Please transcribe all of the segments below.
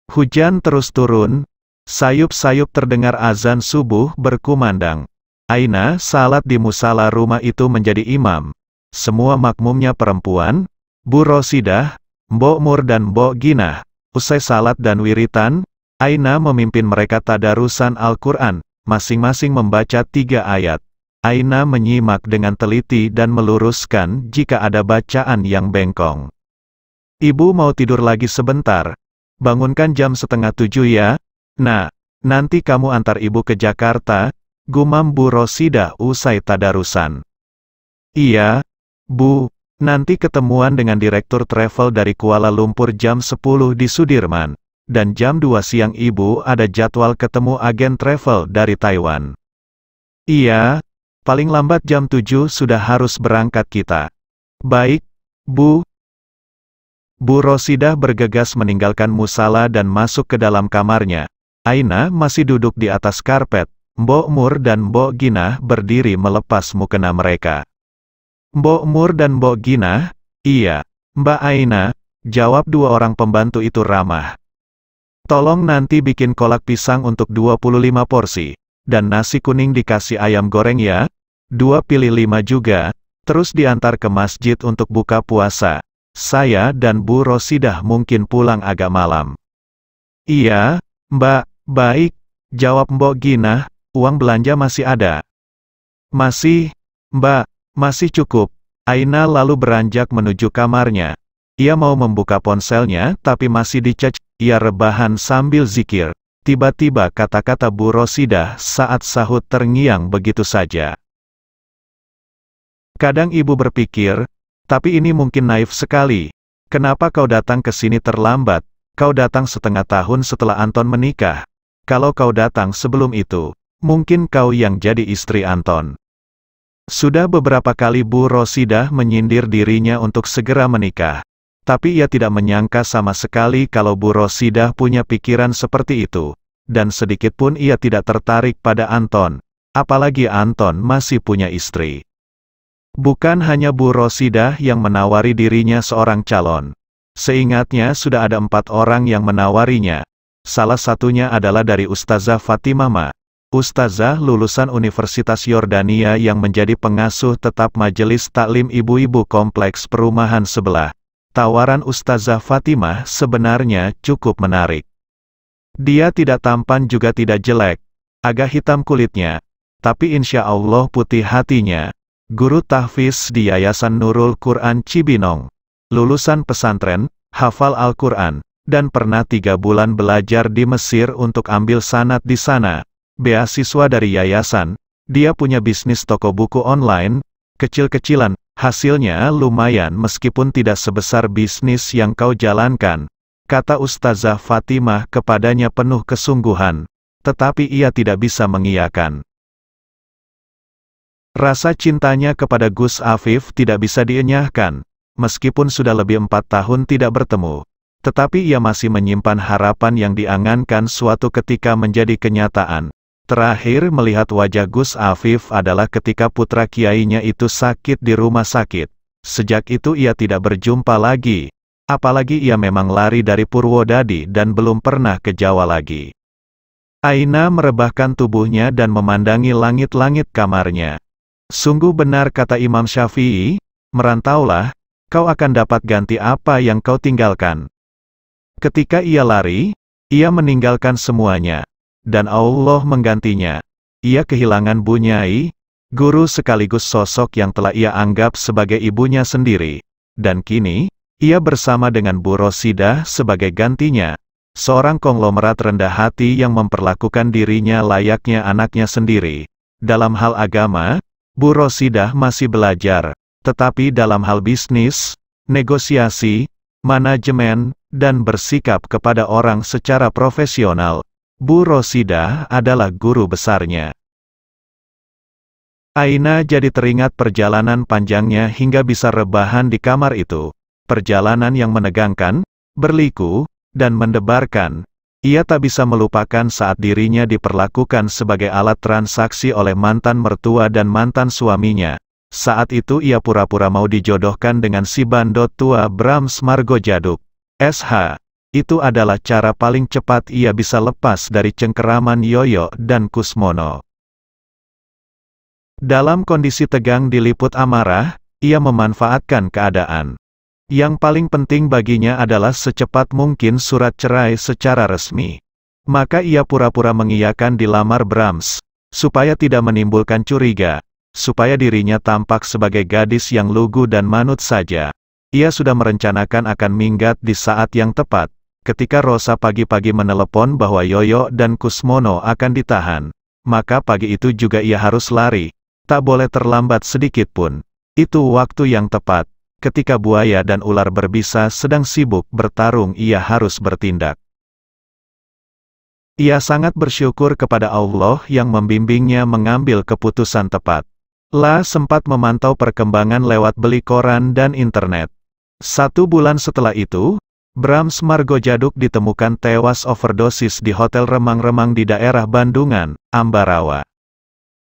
Hujan terus turun, sayup-sayup terdengar azan subuh berkumandang. Aina salat di musala rumah itu menjadi imam. Semua makmumnya perempuan, Bu Rosidah, Mbok Mur dan Mbok Ginah. Usai salat dan wiritan, Aina memimpin mereka tadarusan Al-Quran, masing-masing membaca 3 ayat. Aina menyimak dengan teliti dan meluruskan jika ada bacaan yang bengkong. Ibu mau tidur lagi sebentar. Bangunkan jam 6:30 ya. Nah, nanti kamu antar ibu ke Jakarta, gumam Bu Rosidah usai tadarusan. Iya, Bu. Nanti ketemuan dengan direktur travel dari Kuala Lumpur jam 10 di Sudirman. Dan jam 2 siang ibu ada jadwal ketemu agen travel dari Taiwan. Iya, paling lambat jam 7 sudah harus berangkat kita. Baik, Bu. Bu Rosidah bergegas meninggalkan musala dan masuk ke dalam kamarnya. Aina masih duduk di atas karpet. Mbok Mur dan Mbok Ginah berdiri melepas mukena mereka. Mbok Mur dan Mbok Ginah, iya, Mbak Aina, jawab 2 orang pembantu itu ramah. Tolong nanti bikin kolak pisang untuk 25 porsi, dan nasi kuning dikasih ayam goreng ya, 2 pilih 5 juga, terus diantar ke masjid untuk buka puasa. Saya dan Bu Rosidah mungkin pulang agak malam. Iya, Mbak, baik, jawab Mbok Ginah, uang belanja masih ada. Masih, Mbak. Masih cukup. Aina lalu beranjak menuju kamarnya. Ia mau membuka ponselnya, tapi masih dicek. Ia rebahan sambil zikir. Tiba-tiba kata-kata Bu Rosidah saat sahut terngiang begitu saja. Kadang ibu berpikir, tapi ini mungkin naif sekali. Kenapa kau datang ke sini terlambat? Kau datang setengah tahun setelah Anton menikah. Kalau kau datang sebelum itu, mungkin kau yang jadi istri Anton. Sudah beberapa kali Bu Rosidah menyindir dirinya untuk segera menikah. Tapi ia tidak menyangka sama sekali kalau Bu Rosidah punya pikiran seperti itu. Dan sedikit pun ia tidak tertarik pada Anton. Apalagi Anton masih punya istri. Bukan hanya Bu Rosidah yang menawari dirinya seorang calon. Seingatnya sudah ada 4 orang yang menawarinya. Salah satunya adalah dari Ustazah Fatimah. Ustazah lulusan Universitas Yordania yang menjadi pengasuh tetap Majelis Taklim Ibu-Ibu Kompleks Perumahan sebelah. Tawaran Ustazah Fatimah sebenarnya cukup menarik. Dia tidak tampan juga tidak jelek, agak hitam kulitnya, tapi insya Allah putih hatinya. Guru tahfiz di Yayasan Nurul Quran Cibinong. Lulusan pesantren, hafal Al-Quran, dan pernah 3 bulan belajar di Mesir untuk ambil sanad di sana. Beasiswa dari yayasan, dia punya bisnis toko buku online, kecil-kecilan, hasilnya lumayan meskipun tidak sebesar bisnis yang kau jalankan, kata Ustazah Fatimah kepadanya penuh kesungguhan, tetapi ia tidak bisa mengiyakan. Rasa cintanya kepada Gus Afif tidak bisa dienyahkan, meskipun sudah lebih 4 tahun tidak bertemu, tetapi ia masih menyimpan harapan yang diangankan suatu ketika menjadi kenyataan. Terakhir melihat wajah Gus Afif adalah ketika putra kiainya itu sakit di rumah sakit. Sejak itu ia tidak berjumpa lagi. Apalagi ia memang lari dari Purwodadi dan belum pernah ke Jawa lagi. Aina merebahkan tubuhnya dan memandangi langit-langit kamarnya. Sungguh benar kata Imam Syafi'i, merantaulah, kau akan dapat ganti apa yang kau tinggalkan. Ketika ia lari, ia meninggalkan semuanya. Dan Allah menggantinya. Ia kehilangan Bunyai, guru sekaligus sosok yang telah ia anggap sebagai ibunya sendiri. Dan kini, ia bersama dengan Bu Rosidah sebagai gantinya. Seorang konglomerat rendah hati yang memperlakukan dirinya layaknya anaknya sendiri. Dalam hal agama, Bu Rosidah masih belajar. Tetapi dalam hal bisnis, negosiasi, manajemen, dan bersikap kepada orang secara profesional, Bu Rosidah adalah guru besarnya. Aina jadi teringat perjalanan panjangnya hingga bisa rebahan di kamar itu. Perjalanan yang menegangkan, berliku, dan mendebarkan. Ia tak bisa melupakan saat dirinya diperlakukan sebagai alat transaksi oleh mantan mertua dan mantan suaminya. Saat itu ia pura-pura mau dijodohkan dengan si bandot tua Brahms Margojaduk, SH. Itu adalah cara paling cepat ia bisa lepas dari cengkeraman Yoyo dan Kusmono. Dalam kondisi tegang diliput amarah, ia memanfaatkan keadaan. Yang paling penting baginya adalah secepat mungkin surat cerai secara resmi. Maka ia pura-pura mengiyakan dilamar Brahms, supaya tidak menimbulkan curiga, supaya dirinya tampak sebagai gadis yang lugu dan manut saja. Ia sudah merencanakan akan minggat di saat yang tepat. Ketika Rosa pagi-pagi menelepon bahwa Yoyo dan Kusmono akan ditahan, maka pagi itu juga ia harus lari. Tak boleh terlambat sedikit pun. Itu waktu yang tepat. Ketika buaya dan ular berbisa sedang sibuk bertarung, ia harus bertindak. Ia sangat bersyukur kepada Allah yang membimbingnya mengambil keputusan tepat. La sempat memantau perkembangan lewat beli koran dan internet. 1 bulan setelah itu, Brahms Margojaduk ditemukan tewas overdosis di Hotel Remang-Remang di daerah Bandungan, Ambarawa.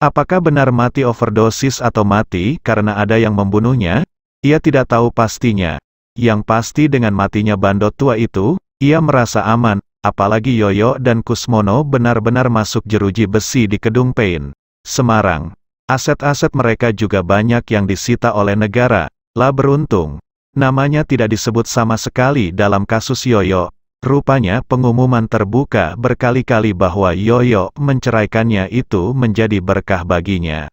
Apakah benar mati overdosis atau mati karena ada yang membunuhnya? Ia tidak tahu pastinya. Yang pasti dengan matinya bandot tua itu, ia merasa aman, apalagi Yoyo dan Kusmono benar-benar masuk jeruji besi di Kedung Pain, Semarang. Aset-aset mereka juga banyak yang disita oleh negara. La beruntung. Namanya tidak disebut sama sekali dalam kasus Yoyo. Rupanya pengumuman terbuka berkali-kali bahwa Yoyo menceraikannya itu menjadi berkah baginya.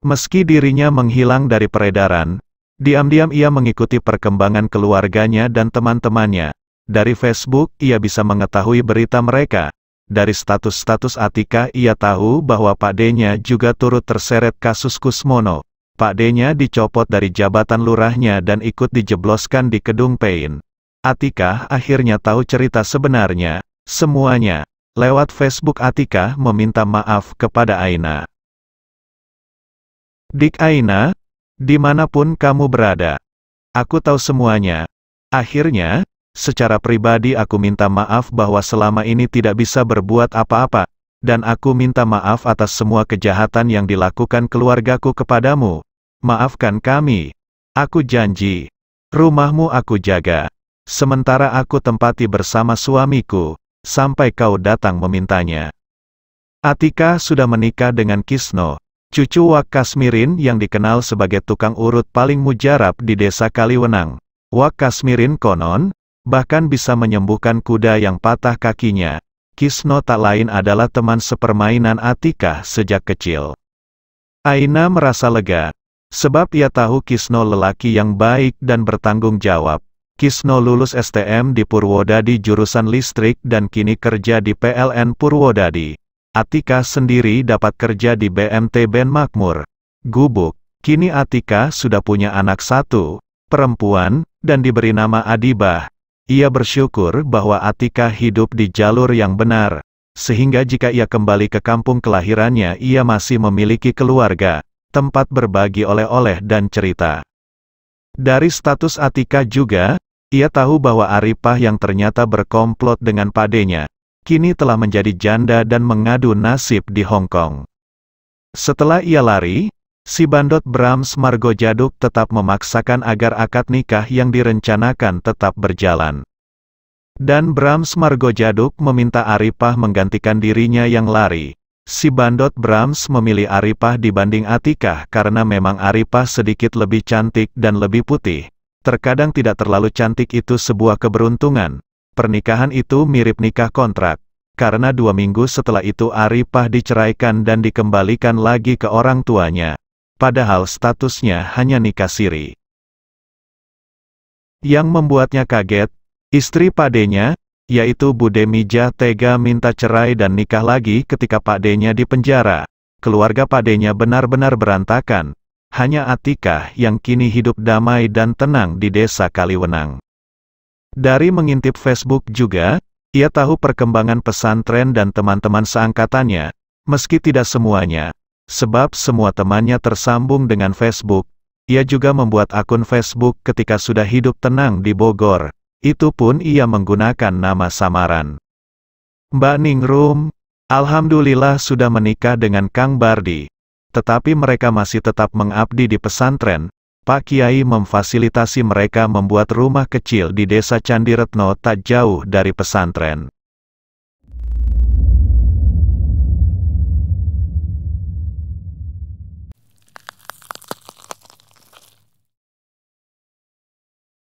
Meski dirinya menghilang dari peredaran, diam-diam ia mengikuti perkembangan keluarganya dan teman-temannya. Dari Facebook ia bisa mengetahui berita mereka. Dari status-status Atika ia tahu bahwa Pak D-nya juga turut terseret kasus Kusmono. Pak D-nya dicopot dari jabatan lurahnya dan ikut dijebloskan di Kedung Pain. Atika akhirnya tahu cerita sebenarnya, semuanya. Lewat Facebook Atika meminta maaf kepada Aina. Dik Aina, dimanapun kamu berada, aku tahu semuanya. Akhirnya, secara pribadi aku minta maaf bahwa selama ini tidak bisa berbuat apa-apa. Dan aku minta maaf atas semua kejahatan yang dilakukan keluargaku kepadamu. Maafkan kami. Aku janji. Rumahmu aku jaga. Sementara aku tempati bersama suamiku, sampai kau datang memintanya. Atika sudah menikah dengan Kisno, cucu Wak Kasmirin yang dikenal sebagai tukang urut paling mujarab di desa Kaliwenang. Wak Kasmirin konon, bahkan bisa menyembuhkan kuda yang patah kakinya. Kisno tak lain adalah teman sepermainan Atika sejak kecil. Aina merasa lega, sebab ia tahu Kisno lelaki yang baik dan bertanggung jawab. Kisno lulus STM di Purwodadi jurusan listrik dan kini kerja di PLN Purwodadi. Atika sendiri dapat kerja di BMT Ben Makmur, Gubuk. Kini Atika sudah punya anak 1, perempuan, dan diberi nama Adibah. Ia bersyukur bahwa Atika hidup di jalur yang benar, sehingga jika ia kembali ke kampung kelahirannya ia masih memiliki keluarga, tempat berbagi oleh-oleh dan cerita. Dari status Atika juga, ia tahu bahwa Aripah yang ternyata berkomplot dengan padenya, kini telah menjadi janda dan mengadu nasib di Hong Kong. Setelah ia lari, si bandot Brahms Margojaduk tetap memaksakan agar akad nikah yang direncanakan tetap berjalan. Dan Brahms Margojaduk meminta Aripah menggantikan dirinya yang lari. Si bandot Brahms memilih Aripah dibanding Atika karena memang Aripah sedikit lebih cantik dan lebih putih. Terkadang tidak terlalu cantik itu sebuah keberuntungan. Pernikahan itu mirip nikah kontrak. Karena 2 minggu setelah itu Aripah diceraikan dan dikembalikan lagi ke orang tuanya. Padahal statusnya hanya nikah siri. Yang membuatnya kaget, istri Pak D-nya, yaitu Bu Demijah tega minta cerai dan nikah lagi ketika Pak D-nya di penjara. Keluarga Pak D-nya benar-benar berantakan. Hanya Atika yang kini hidup damai dan tenang di desa Kaliwenang. Dari mengintip Facebook juga, ia tahu perkembangan pesantren dan teman-teman seangkatannya, meski tidak semuanya. Sebab semua temannya tersambung dengan Facebook. Ia juga membuat akun Facebook ketika sudah hidup tenang di Bogor. Itu pun ia menggunakan nama samaran. Mbak Ningrum, alhamdulillah sudah menikah dengan Kang Bardi. Tetapi mereka masih tetap mengabdi di pesantren. Pak Kiai memfasilitasi mereka membuat rumah kecil di desa Candiretno tak jauh dari pesantren.